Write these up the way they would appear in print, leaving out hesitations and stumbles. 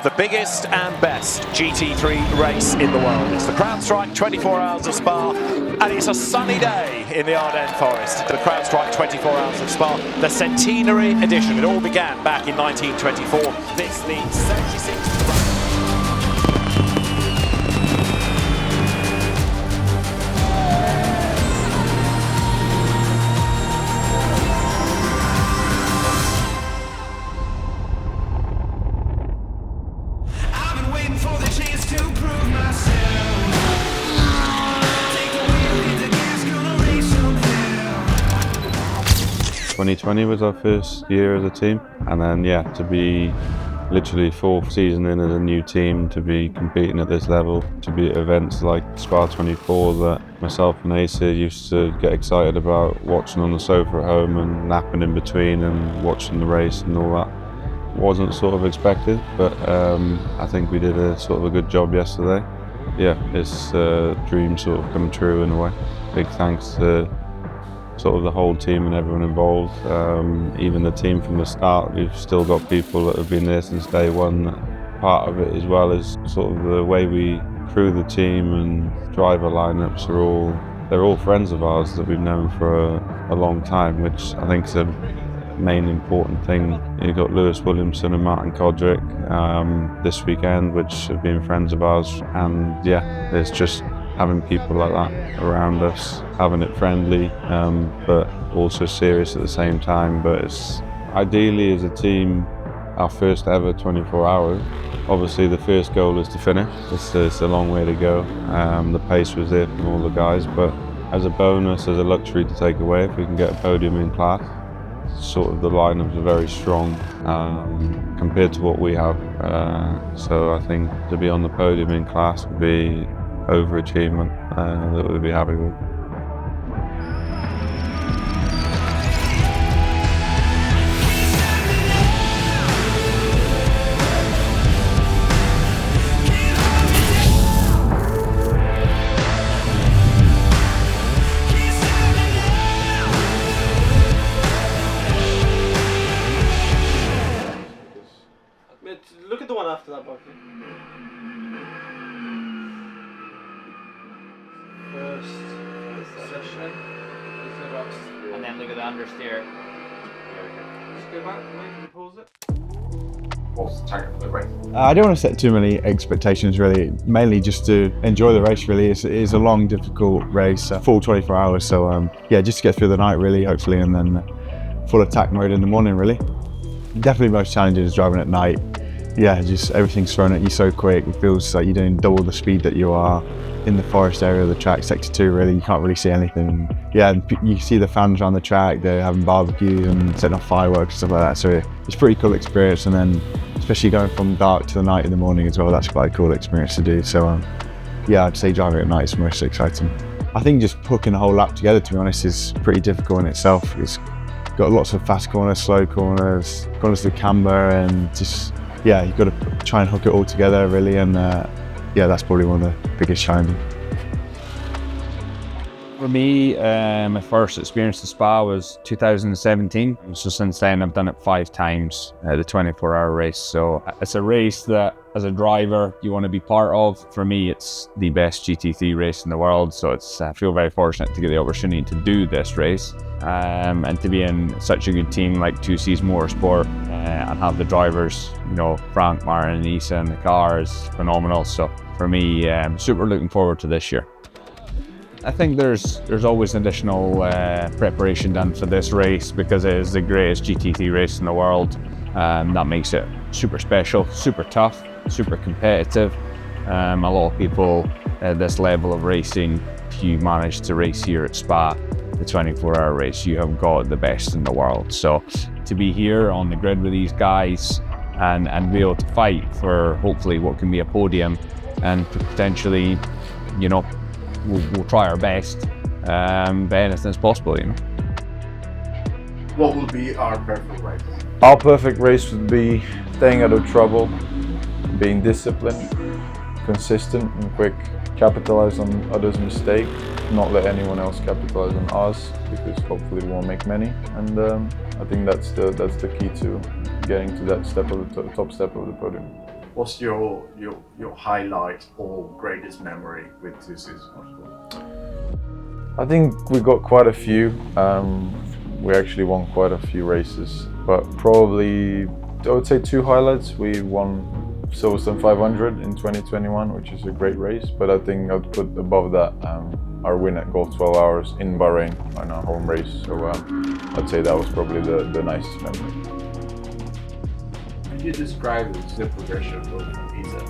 the biggest and best GT3 race in the world. It's the CrowdStrike 24 Hours of Spa, and it's a sunny day in the Ardennes Forest. The CrowdStrike 24 Hours of Spa, the centenary edition. It all began back in 1924. This the 76th run. For the chance to prove myself. Take the wheel, hit the gas, gonna race some hell. 2020 was our first year as a team, and then to be literally fourth season in as a new team, to be competing at this level, to be at events like Spa 24 that myself and Asa used to get excited about, watching on the sofa at home and napping in between and watching the race and all that. Wasn't sort of expected, but I think we did a sort of a good job yesterday. It's a dream sort of come true in a way. Big thanks to sort of the whole team and everyone involved. Even the team from the start, we've still got people that have been there since day one. Part of it as well is sort of the way we crew the team and driver lineups they're all friends of ours that we've known for a long time, which I think is a main important thing. You've got Lewis Williamson and Martin Kodrick this weekend, which have been friends of ours, and it's just having people like that around us, having it friendly but also serious at the same time. But it's ideally as a team our first ever 24 hours. Obviously the first goal is to finish. It's a long way to go. The pace was there from all the guys, but as a bonus, as a luxury to take away, if we can get a podium in class. Sort of the lineups are very strong compared to what we have, so I think to be on the podium in class would be overachievement that we'd be happy with. Look at the one after that, Bucky. First session. And then look at the understeer. Just go back, Mike, and pause it. What's the target for the race? I don't want to set too many expectations really, mainly just to enjoy the race really. It's a long, difficult race, full 24 hours, so just to get through the night really, hopefully, and then full attack mode in the morning really. Definitely most challenging is driving at night. Just everything's thrown at you so quick. It feels like you're doing double the speed that you are in the forest area of the track, sector 2 really. You can't really see anything. And you see the fans around the track, they're having barbecues and setting off fireworks and stuff like that. So it's a pretty cool experience, and then especially going from dark to the night in the morning as well, that's quite a cool experience to do. So I'd say driving at night is most exciting. I think just hooking the whole lap together, to be honest, is pretty difficult in itself. It's got lots of fast corners, slow corners to camber, and just you've got to try and hook it all together really, and that's probably one of the biggest challenges. For me, my first experience at Spa was 2017. So since then I've done it 5 times, the 24-hour race. So it's a race that as a driver you want to be part of. For me, it's the best GT3 race in the world. So I feel very fortunate to get the opportunity to do this race and to be in such a good team like Seas Motorsport and have the drivers, Frank, Martin and Issa in the car is phenomenal. So for me, I'm super looking forward to this year. I think there's always additional preparation done for this race because it is the greatest GT3 race in the world. That makes it super special, super tough, super competitive. A lot of people at this level of racing, if you manage to race here at Spa, the 24-hour race, you have got the best in the world. So to be here on the grid with these guys and be able to fight for hopefully what can be a podium and potentially, we'll try our best, but anything's possible, What will be our perfect race? Our perfect race would be staying out of trouble, being disciplined, consistent and quick, capitalize on others' mistakes, not let anyone else capitalize on us, because hopefully we won't make many. And I think that's the key to getting to that top step of the podium. What's your highlight or greatest memory with Seas Motorsport? I think we got quite a few. We actually won quite a few races, but probably I would say two highlights. We won Silverstone 500 in 2021, which is a great race, but I think I'd put above that our win at Golf 12 Hours in Bahrain on our home race. So I'd say that was probably the nicest memory. Could you describe the progression of Isa?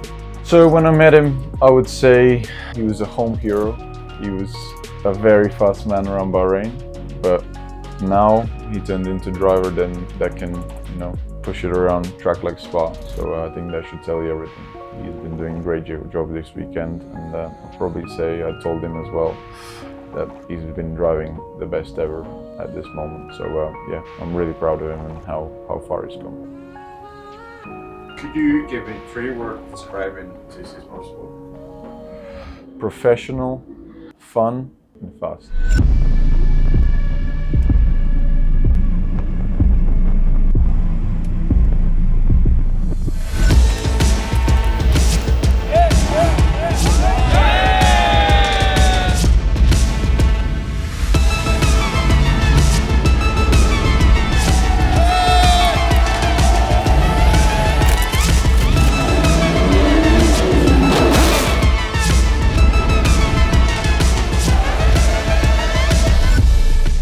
So when I met him, I would say he was a home hero. He was a very fast man around Bahrain, but now he turned into a driver that can, push it around track like Spa. So I think that should tell you everything. He's been doing a great job this weekend, and I'll probably say I told him as well that he's been driving the best ever at this moment. So yeah, I'm really proud of him and how far he's come. Could you give me 3 words describing Seas Motorsport? Professional, fun, and fast.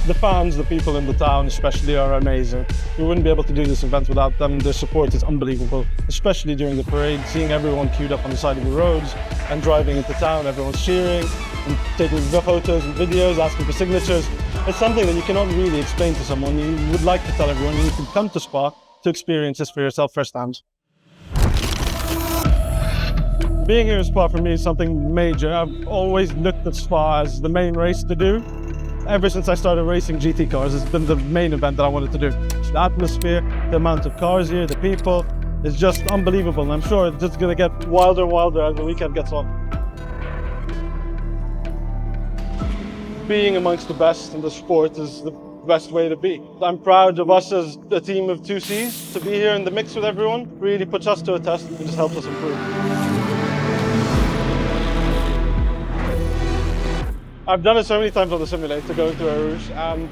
The fans, the people in the town especially, are amazing. We wouldn't be able to do this event without them. Their support is unbelievable, especially during the parade, seeing everyone queued up on the side of the roads and driving into town, everyone's cheering and taking the photos and videos, asking for signatures. It's something that you cannot really explain to someone. You would like to tell everyone you can come to Spa to experience this for yourself firsthand. Being here in Spa for me is something major. I've always looked at Spa as the main race to do. Ever since I started racing GT cars, it's been the main event that I wanted to do. The atmosphere, the amount of cars here, the people, is just unbelievable. And I'm sure it's just going to get wilder and wilder as the weekend gets on. Being amongst the best in the sport is the best way to be. I'm proud of us as a team of 2 Cs. To be here in the mix with everyone really puts us to a test and just helps us improve. I've done it so many times on the simulator, going to Eau Rouge, and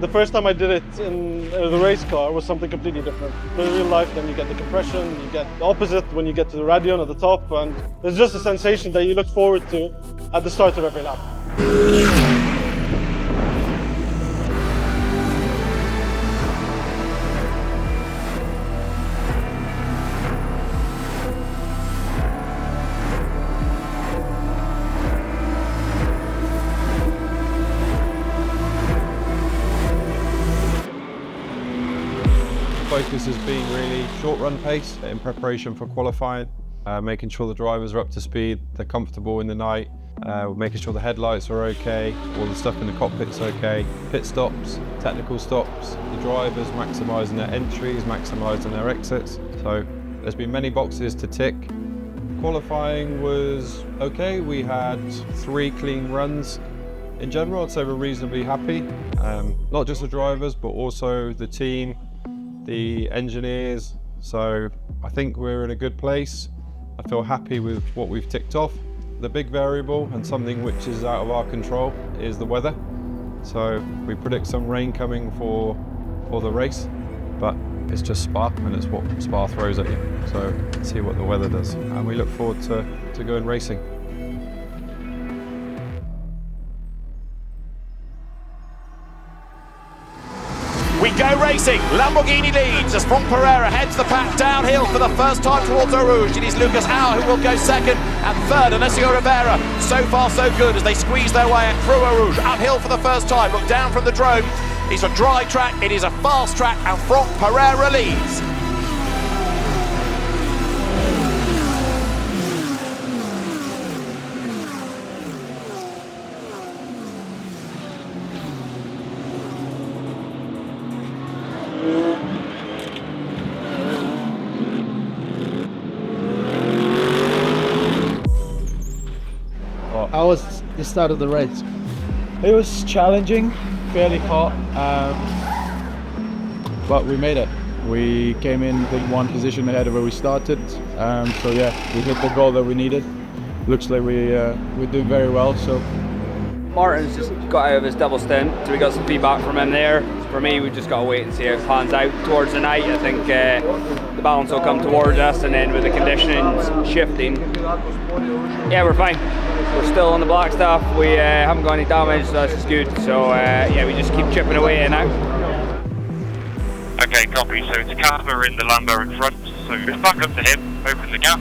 the first time I did it in the race car was something completely different. In real life, then you get the compression, you get the opposite when you get to the Radion at the top, and there's just a sensation that you look forward to at the start of every lap. Focus has been really short run pace in preparation for qualifying, making sure the drivers are up to speed, they're comfortable in the night, making sure the headlights are okay, all the stuff in the cockpit's okay, pit stops, technical stops, the drivers maximising their entries, maximising their exits. So there's been many boxes to tick. Qualifying was okay, we had 3 clean runs. In general, I'd say we're reasonably happy, not just the drivers but also the team, the engineers, so I think we're in a good place. I feel happy with what we've ticked off. The big variable, and something which is out of our control, is the weather. So we predict some rain coming for the race, but it's just Spa and it's what Spa throws at you. So let's see what the weather does. And we look forward to going racing. We go racing. Lamborghini leads as Franck Pereira heads the pack downhill for the first time towards Eau Rouge. It is Lucas Auer who will go second, and third Alessio Rivera. So far so good as they squeeze their way through Eau Rouge. Uphill for the first time. Look down from the drone. It's a dry track, it is a fast track, and Franck Pereira leads. How was the start of the race? It was challenging, fairly hot, but we made it. We came in, I think, one position ahead of where we started. So yeah, we hit the goal that we needed. Looks like we did very well. So Martin's just got out of his double stint, so we got some feedback from him there. For me, we just got to wait and see how it pans out towards the night. I think the balance will come towards us, and then with the conditions shifting, yeah, we're fine. We're still on the black stuff. We haven't got any damage, so that's just good. So yeah, we just keep chipping away now. Okay, copy. So it's Casper in the Lambo in front. So just back up to him, open the gap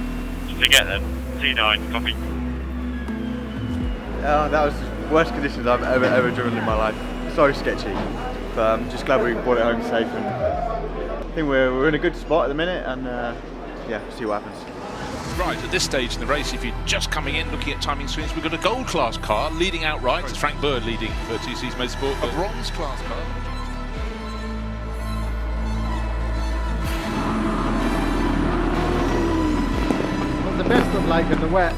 to get them. T9, copy. That was the worst conditions I've ever driven in my life. So sketchy, but I'm just glad we brought it home safe. And I think we're in a good spot at the minute, and yeah, see what happens. Right, at this stage in the race, if you're just coming in looking at timing screens, we've got a gold class car leading outright. It's Frank Bird leading for Seas Motorsport. A bronze class car. The best of like in the wet.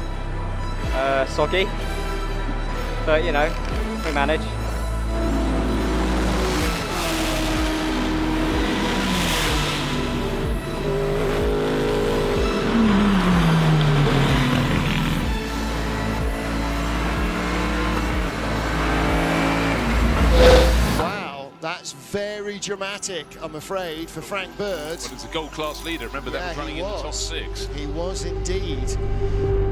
Soggy, but you know, we manage. Wow, that's very dramatic, I'm afraid, for Frank Bird. Well, it's a gold class leader. Remember, that was running in the top 6. He was indeed.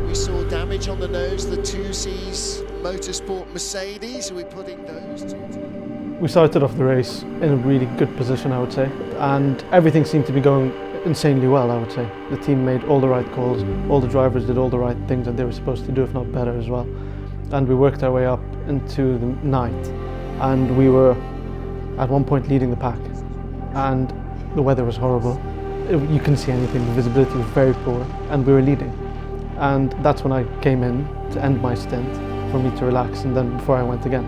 We saw damage on the nose, the two Seas Motorsport Mercedes. Are we putting those two? We started off the race in a really good position, I would say, and everything seemed to be going insanely well, I would say. The team made all the right calls, all the drivers did all the right things that they were supposed to do, if not better as well. And we worked our way up into the night, and we were at one point leading the pack, and the weather was horrible. You couldn't see anything, the visibility was very poor, and we were leading. And that's when I came in to end my stint, for me to relax, and then before I went again.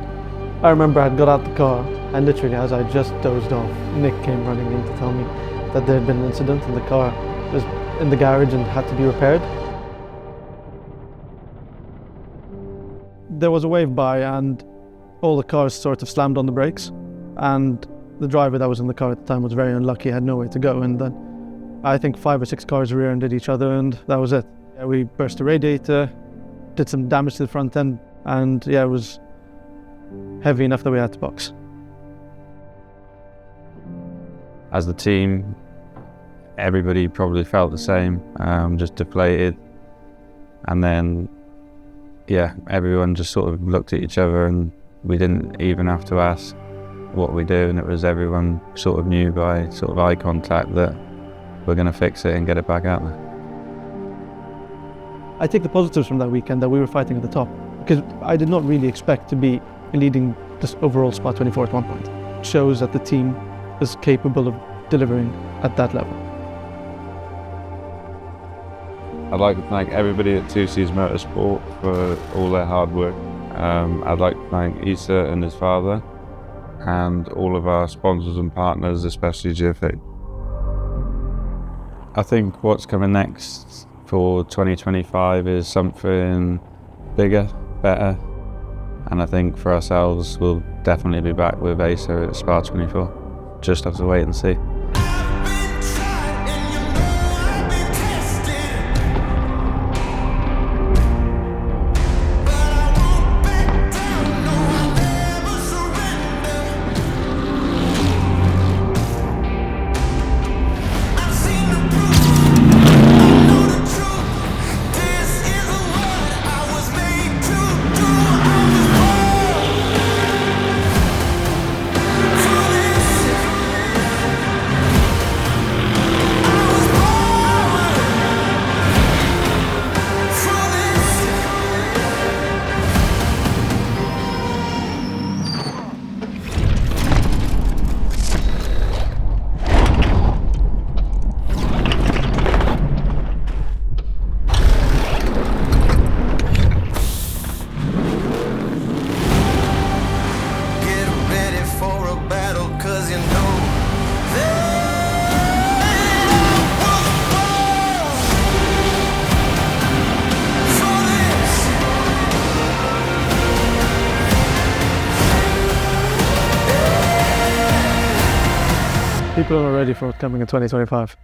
I remember I got out the car, and literally as I just dozed off, Nick came running in to tell me that there had been an incident and the car was in the garage and had to be repaired. There was a wave by and all the cars sort of slammed on the brakes, and the driver that was in the car at the time was very unlucky, had nowhere to go, and then I think 5 or 6 cars rear-ended each other, and that was it. We burst the radiator, did some damage to the front end, and yeah, it was heavy enough that we had to box. As the team, everybody probably felt the same, just deflated. And then, yeah, everyone just sort of looked at each other, and we didn't even have to ask what we do, and it was everyone sort of knew by sort of eye contact that we're going to fix it and get it back out there. I take the positives from that weekend, that we were fighting at the top, because I did not really expect to be leading this overall Spa 24 at one point. It shows that the team is capable of delivering at that level. I'd like to thank everybody at Seas Motorsport for all their hard work. I'd like to thank Issa and his father, and all of our sponsors and partners, especially GFA. I think what's coming next for 2025 is something bigger, better, and I think for ourselves we'll definitely be back with Asa at Spa 24. Just have to wait and see. People are ready for what's coming in 2025.